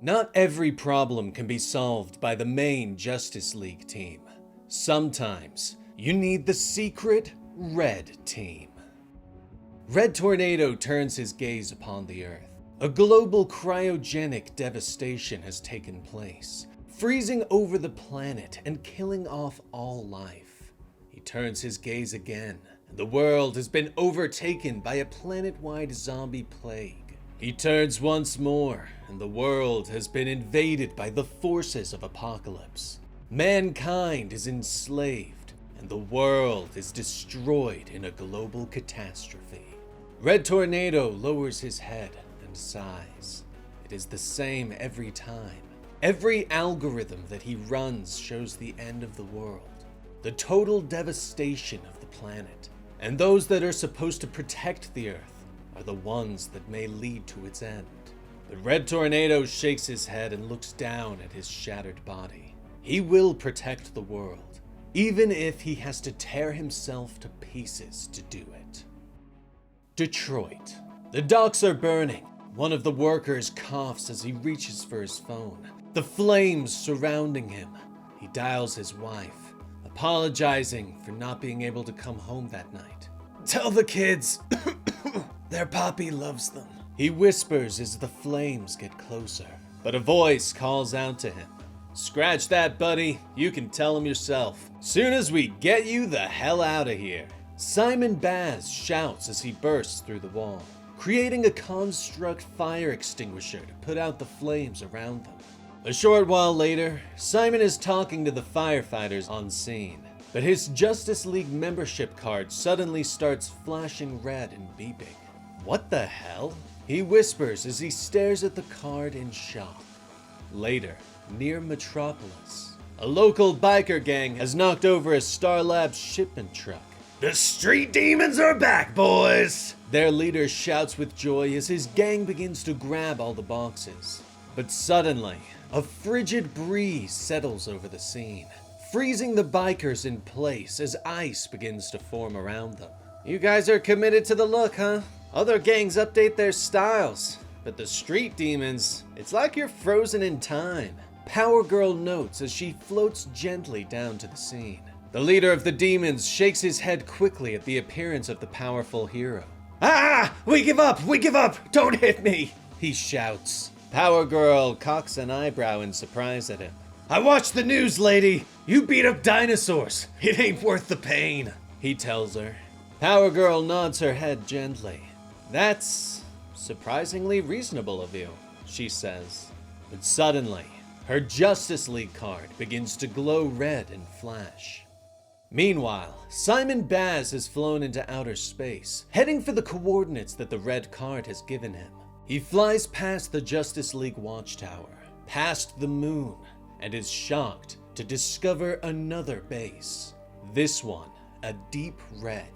Not every problem can be solved by the main Justice League team. Sometimes you need the secret Red team. Red Tornado turns his gaze upon the Earth. A global cryogenic devastation has taken place, freezing over the planet and killing off all life. He turns his gaze again, and the world has been overtaken by a planet-wide zombie plague. He turns once more, and the world has been invaded by the forces of apocalypse. Mankind is enslaved, and the world is destroyed in a global catastrophe. Red Tornado lowers his head and sighs. It is the same every time. Every algorithm that he runs shows the end of the world, the total devastation of the planet, and those that are supposed to protect the Earth are the ones that may lead to its end. But Red Tornado shakes his head and looks down at his shattered body. He will protect the world, even if he has to tear himself to pieces to do it. Detroit. The docks are burning. One of the workers coughs as he reaches for his phone. The flames surrounding him. He dials his wife, apologizing for not being able to come home that night. "Tell the kids their papi loves them," he whispers as the flames get closer. But a voice calls out to him. "Scratch that, buddy. You can tell him yourself. Soon as we get you the hell out of here." Simon Baz shouts as he bursts through the wall, creating a construct fire extinguisher to put out the flames around them. A short while later, Simon is talking to the firefighters on scene, but his Justice League membership card suddenly starts flashing red and beeping. "What the hell?" he whispers as he stares at the card in shock. Later, near Metropolis, a local biker gang has knocked over a Star Labs shipment truck. "The street demons are back, boys!" their leader shouts with joy as his gang begins to grab all the boxes. But suddenly, a frigid breeze settles over the scene, freezing the bikers in place as ice begins to form around them. "You guys are committed to the look, huh? Other gangs update their styles, but the street demons, it's like you're frozen in time," Power Girl notes as she floats gently down to the scene. The leader of the demons shakes his head quickly at the appearance of the powerful hero. "Ah! We give up! We give up! Don't hit me!" he shouts. Power Girl cocks an eyebrow in surprise at him. "I watched the news, lady! You beat up dinosaurs! It ain't worth the pain," he tells her. Power Girl nods her head gently. "That's surprisingly reasonable of you," she says. But suddenly, her Justice League card begins to glow red and flash. Meanwhile, Simon Baz has flown into outer space, heading for the coordinates that the red card has given him. He flies past the Justice League watchtower, past the moon, and is shocked to discover another base. This one, a deep red.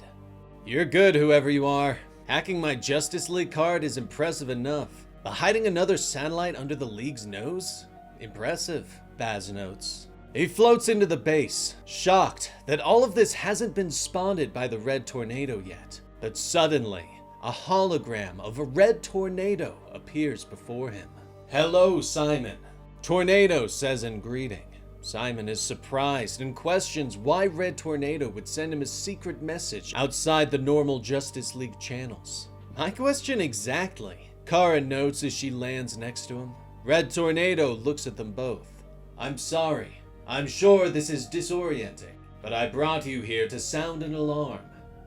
"You're good, whoever you are. Hacking my Justice League card is impressive enough, but hiding another satellite under the League's nose? Impressive," Baz notes. He floats into the base, shocked that all of this hasn't been spotted by the Red Tornado yet. But suddenly, a hologram of a Red Tornado appears before him. "Hello, Simon," Tornado says in greeting. Simon is surprised and questions why Red Tornado would send him a secret message outside the normal Justice League channels. "My question exactly," Kara notes as she lands next to him. Red Tornado looks at them both. "I'm sorry. I'm sure this is disorienting, but I brought you here to sound an alarm.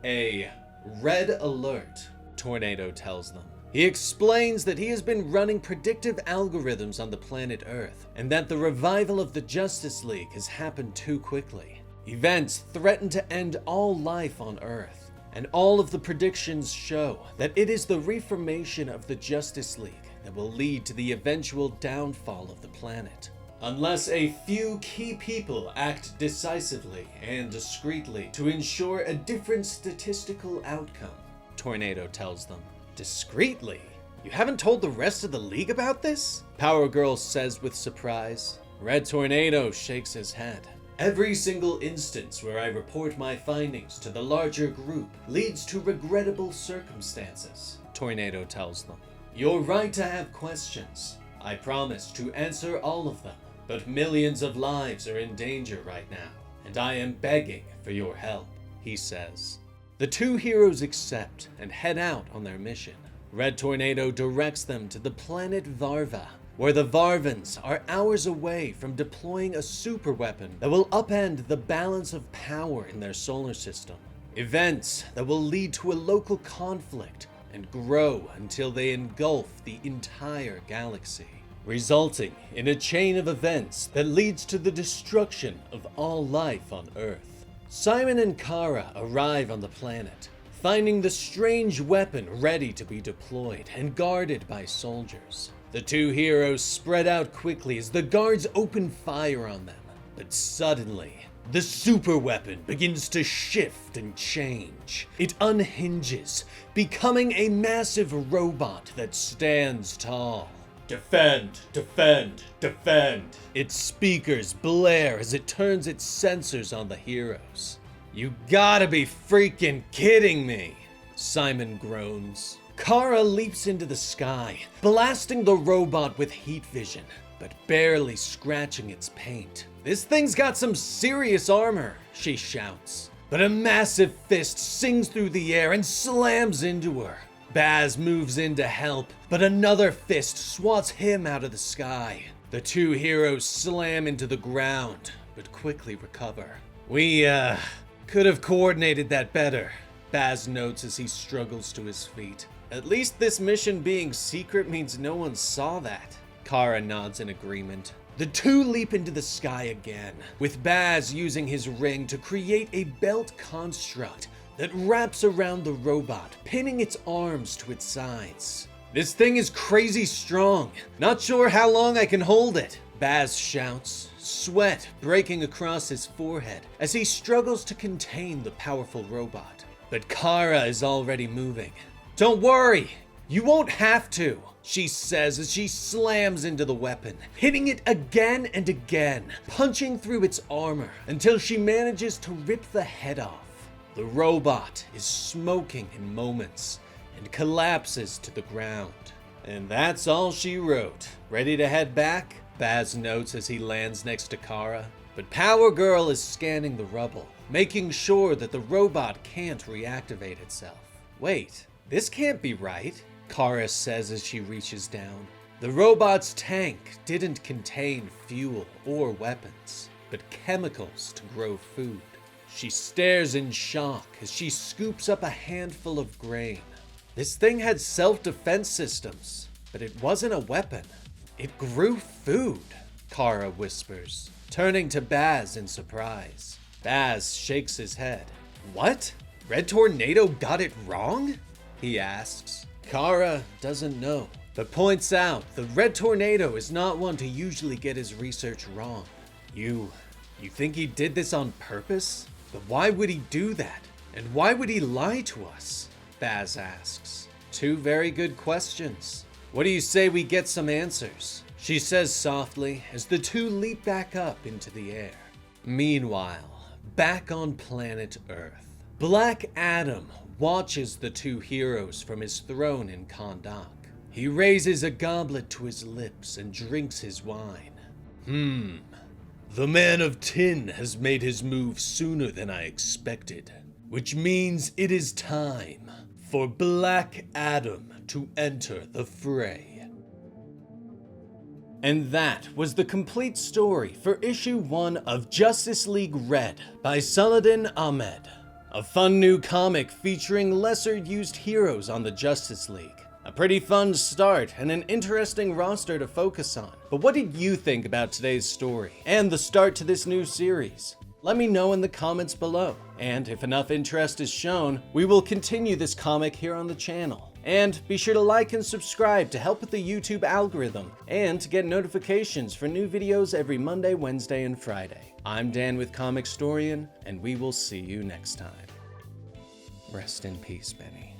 A red alert," Tornado tells them. He explains that he has been running predictive algorithms on the planet Earth, and that the revival of the Justice League has happened too quickly. Events threaten to end all life on Earth, and all of the predictions show that it is the reformation of the Justice League that will lead to the eventual downfall of the planet. Unless a few key people act decisively and discreetly to ensure a different statistical outcome, Tornado tells them. "Discreetly? You haven't told the rest of the League about this?" Power Girl says with surprise. Red Tornado shakes his head. "Every single instance where I report my findings to the larger group leads to regrettable circumstances," Tornado tells them. "You're right to have questions. I promise to answer all of them, but millions of lives are in danger right now, and I am begging for your help," he says. The two heroes accept and head out on their mission. Red Tornado directs them to the planet Varva, where the Varvans are hours away from deploying a superweapon that will upend the balance of power in their solar system. Events that will lead to a local conflict and grow until they engulf the entire galaxy, resulting in a chain of events that leads to the destruction of all life on Earth. Simon and Kara arrive on the planet, finding the strange weapon ready to be deployed and guarded by soldiers. The two heroes spread out quickly as the guards open fire on them, but suddenly, the superweapon begins to shift and change. It unhinges, becoming a massive robot that stands tall. "Defend, defend, defend!" Its speakers blare as it turns its sensors on the heroes. "You gotta be freaking kidding me!" Simon groans. Kara leaps into the sky, blasting the robot with heat vision, but barely scratching its paint. "This thing's got some serious armor," she shouts. But a massive fist sings through the air and slams into her. Baz moves in to help, but another fist swats him out of the sky. The two heroes slam into the ground, but quickly recover. We could have coordinated that better," Baz notes as he struggles to his feet. "At least this mission being secret means no one saw that." Kara nods in agreement. The two leap into the sky again, with Baz using his ring to create a belt construct that wraps around the robot, pinning its arms to its sides. "This thing is crazy strong. Not sure how long I can hold it," Baz shouts, sweat breaking across his forehead as he struggles to contain the powerful robot. But Kara is already moving. "Don't worry, you won't have to," she says as she slams into the weapon, hitting it again and again, punching through its armor until she manages to rip the head off. The robot is smoking in moments and collapses to the ground. And that's all she wrote. "Ready to head back?" Baz notes as he lands next to Kara. But Power Girl is scanning the rubble, making sure that the robot can't reactivate itself. "Wait, this can't be right," Kara says as she reaches down. The robot's tank didn't contain fuel or weapons, but chemicals to grow food. She stares in shock as she scoops up a handful of grain. This thing had self-defense systems, but it wasn't a weapon. "It grew food," Kara whispers, turning to Baz in surprise. Baz shakes his head. "What? Red Tornado got it wrong?" he asks. Kara doesn't know, but points out the Red Tornado is not one to usually get his research wrong. You think he did this on purpose? But why would he do that? And why would he lie to us?" Baz asks. "Two very good questions. What do you say we get some answers?" she says softly as the two leap back up into the air. Meanwhile, back on planet Earth, Black Adam watches the two heroes from his throne in Kahndaq. He raises a goblet to his lips and drinks his wine. The Man of Tin has made his move sooner than I expected, which means it is time for Black Adam to enter the fray." And that was the complete story for issue 1 of Justice League Red by Saladin Ahmed. A fun new comic featuring lesser-used heroes on the Justice League. A pretty fun start and an interesting roster to focus on. But what did you think about today's story and the start to this new series? Let me know in the comments below. And if enough interest is shown, we will continue this comic here on the channel. And be sure to like and subscribe to help with the YouTube algorithm and to get notifications for new videos every Monday, Wednesday, and Friday. I'm Dan with Comicstorian, and we will see you next time. Rest in peace, Benny.